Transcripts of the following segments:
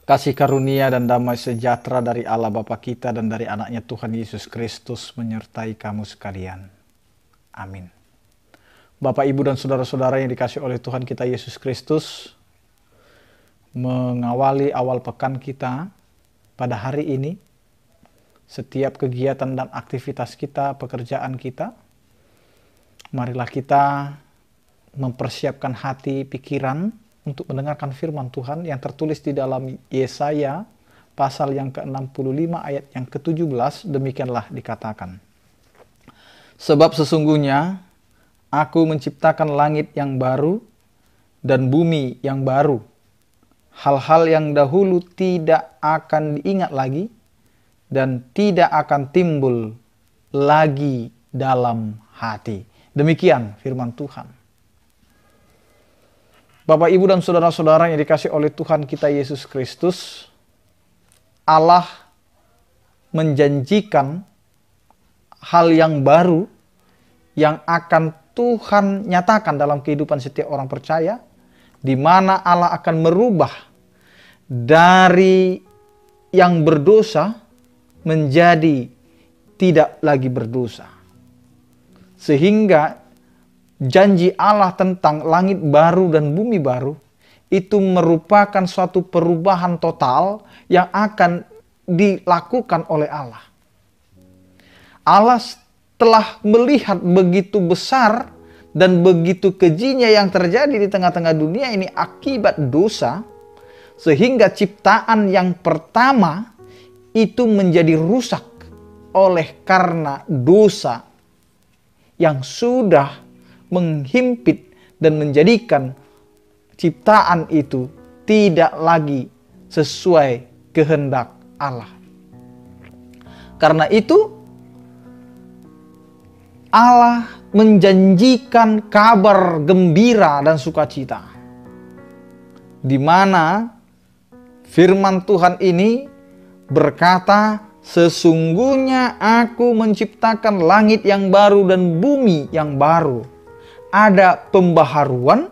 Kasih karunia dan damai sejahtera dari Allah Bapa kita dan dari anaknya Tuhan Yesus Kristus menyertai kamu sekalian. Amin. Bapak, Ibu, dan saudara-saudara yang dikasih oleh Tuhan kita Yesus Kristus, mengawali awal pekan kita pada hari ini, setiap kegiatan dan aktivitas kita, pekerjaan kita, marilah kita mempersiapkan hati, pikiran, untuk mendengarkan firman Tuhan yang tertulis di dalam Yesaya pasal yang ke-65 ayat yang ke-17, demikianlah dikatakan. Sebab sesungguhnya aku menciptakan langit yang baru dan bumi yang baru. Hal-hal yang dahulu tidak akan diingat lagi dan tidak akan timbul lagi dalam hati. Demikian firman Tuhan. Bapak, Ibu, dan saudara-saudara yang dikasih oleh Tuhan kita Yesus Kristus, Allah menjanjikan hal yang baru yang akan Tuhan nyatakan dalam kehidupan setiap orang percaya, di mana Allah akan merubah dari yang berdosa menjadi tidak lagi berdosa. Sehingga janji Allah tentang langit baru dan bumi baru itu merupakan suatu perubahan total yang akan dilakukan oleh Allah. Allah telah melihat begitu besar dan begitu kejinya yang terjadi di tengah-tengah dunia ini akibat dosa, sehingga ciptaan yang pertama itu menjadi rusak oleh karena dosa yang sudah menghimpit dan menjadikan ciptaan itu tidak lagi sesuai kehendak Allah. Karena itu Allah menjanjikan kabar gembira dan sukacita, di mana firman Tuhan ini berkata, sesungguhnya aku menciptakan langit yang baru dan bumi yang baru. Ada pembaharuan,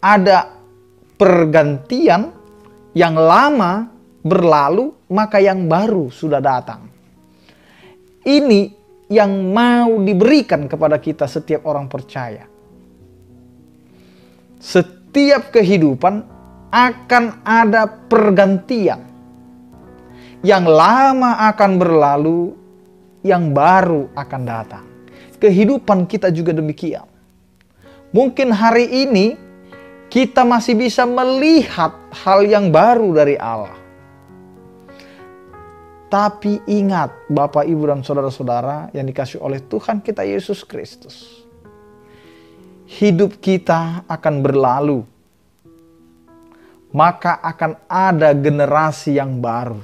ada pergantian, yang lama berlalu, maka yang baru sudah datang. Ini yang mau diberikan kepada kita setiap orang percaya. Setiap kehidupan akan ada pergantian. Yang lama akan berlalu, yang baru akan datang. Kehidupan kita juga demikian. Mungkin hari ini kita masih bisa melihat hal yang baru dari Allah. Tapi ingat, Bapak, Ibu, dan saudara-saudara yang dikasih oleh Tuhan kita Yesus Kristus, hidup kita akan berlalu. Maka akan ada generasi yang baru.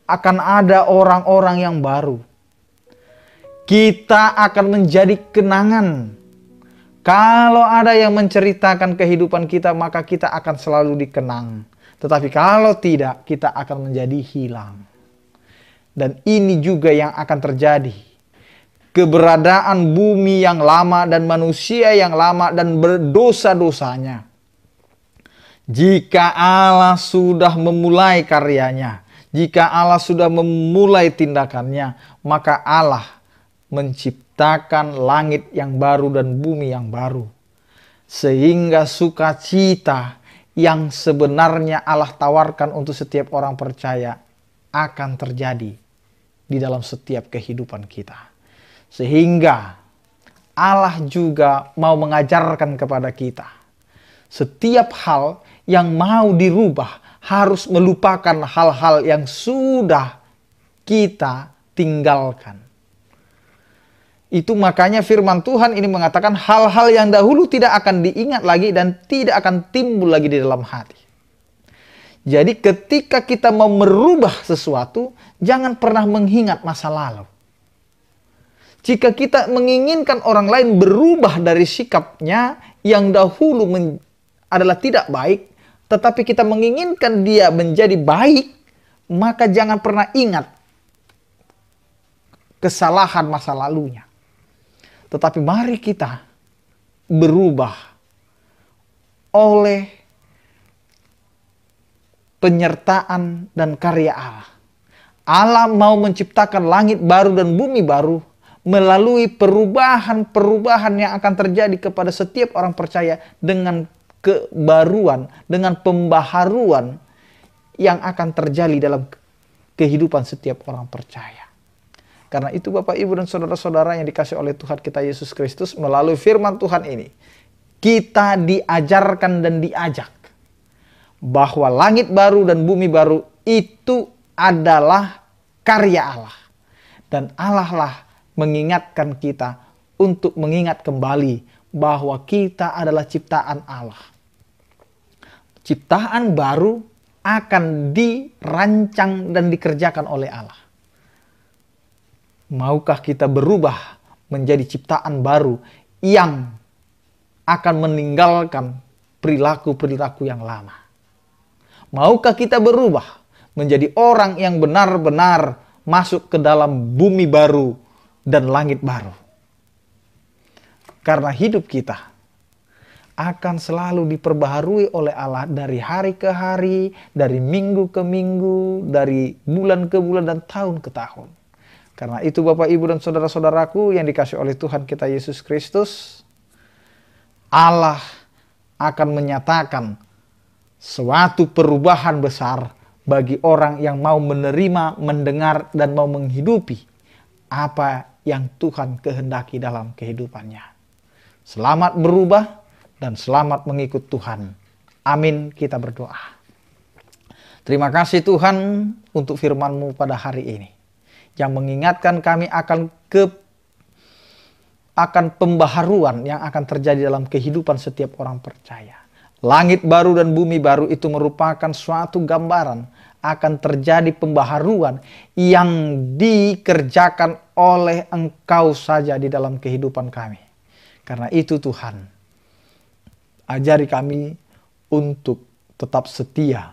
Akan ada orang-orang yang baru. Kita akan menjadi kenangan. Kalau ada yang menceritakan kehidupan kita, maka kita akan selalu dikenang. Tetapi kalau tidak, kita akan menjadi hilang. Dan ini juga yang akan terjadi. Keberadaan bumi yang lama dan manusia yang lama dan berdosa-dosanya. Jika Allah sudah memulai karyanya, jika Allah sudah memulai tindakannya, maka Allah menciptakan langit yang baru dan bumi yang baru. Sehingga sukacita yang sebenarnya Allah tawarkan untuk setiap orang percaya akan terjadi di dalam setiap kehidupan kita. Sehingga Allah juga mau mengajarkan kepada kita, setiap hal yang mau dirubah harus melupakan hal-hal yang sudah kita tinggalkan. Itu makanya firman Tuhan ini mengatakan hal-hal yang dahulu tidak akan diingat lagi dan tidak akan timbul lagi di dalam hati. Jadi ketika kita mau merubah sesuatu, jangan pernah mengingat masa lalu. Jika kita menginginkan orang lain berubah dari sikapnya yang dahulu adalah tidak baik, tetapi kita menginginkan dia menjadi baik, maka jangan pernah ingat kesalahan masa lalunya. Tetapi mari kita berubah oleh penyertaan dan karya Allah. Allah mau menciptakan langit baru dan bumi baru melalui perubahan-perubahan yang akan terjadi kepada setiap orang percaya dengan kebaruan, dengan pembaharuan yang akan terjadi dalam kehidupan setiap orang percaya. Karena itu Bapak, Ibu, dan saudara-saudara yang dikasih oleh Tuhan kita Yesus Kristus, melalui firman Tuhan ini, kita diajarkan dan diajak bahwa langit baru dan bumi baru itu adalah karya Allah. Dan Allah lah mengingatkan kita untuk mengingat kembali bahwa kita adalah ciptaan Allah. Ciptaan baru akan dirancang dan dikerjakan oleh Allah. Maukah kita berubah menjadi ciptaan baru yang akan meninggalkan perilaku-perilaku yang lama? Maukah kita berubah menjadi orang yang benar-benar masuk ke dalam bumi baru dan langit baru? Karena hidup kita akan selalu diperbaharui oleh Allah dari hari ke hari, dari minggu ke minggu, dari bulan ke bulan, dan tahun ke tahun. Karena itu Bapak, Ibu, dan saudara-saudaraku yang dikasih oleh Tuhan kita Yesus Kristus, Allah akan menyatakan suatu perubahan besar bagi orang yang mau menerima, mendengar, dan mau menghidupi apa yang Tuhan kehendaki dalam kehidupannya. Selamat berubah dan selamat mengikut Tuhan. Amin, kita berdoa. Terima kasih Tuhan untuk firman-Mu pada hari ini, yang mengingatkan kami akan pembaharuan yang akan terjadi dalam kehidupan setiap orang percaya. Langit baru dan bumi baru itu merupakan suatu gambaran akan terjadi pembaharuan yang dikerjakan oleh Engkau saja di dalam kehidupan kami. Karena itu Tuhan, ajari kami untuk tetap setia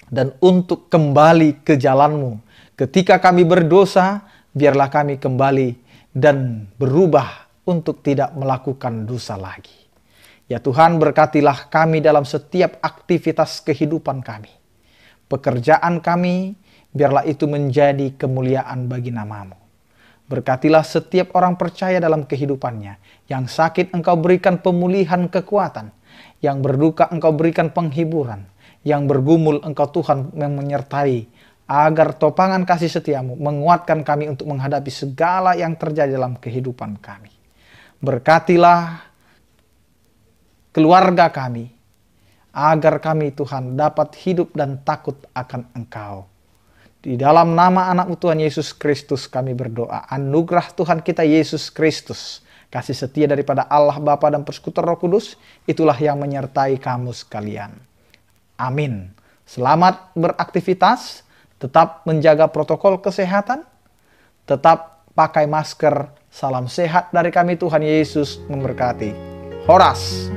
dan untuk kembali ke jalan-Mu. Ketika kami berdosa, biarlah kami kembali dan berubah untuk tidak melakukan dosa lagi. Ya Tuhan, berkatilah kami dalam setiap aktivitas kehidupan kami. Pekerjaan kami, biarlah itu menjadi kemuliaan bagi nama-Mu. Berkatilah setiap orang percaya dalam kehidupannya. Yang sakit Engkau berikan pemulihan kekuatan. Yang berduka Engkau berikan penghiburan. Yang bergumul Engkau Tuhan menyertai. Agar topangan kasih setia-Mu menguatkan kami untuk menghadapi segala yang terjadi dalam kehidupan kami. Berkatilah keluarga kami, agar kami Tuhan dapat hidup dan takut akan Engkau. Di dalam nama anak-Mu Tuhan Yesus Kristus kami berdoa. Anugerah Tuhan kita Yesus Kristus, kasih setia daripada Allah Bapa dan Persekutuan Roh Kudus, itulah yang menyertai kamu sekalian. Amin. Selamat beraktivitas, tetap menjaga protokol kesehatan, tetap pakai masker. Salam sehat dari kami, Tuhan Yesus memberkati. Horas.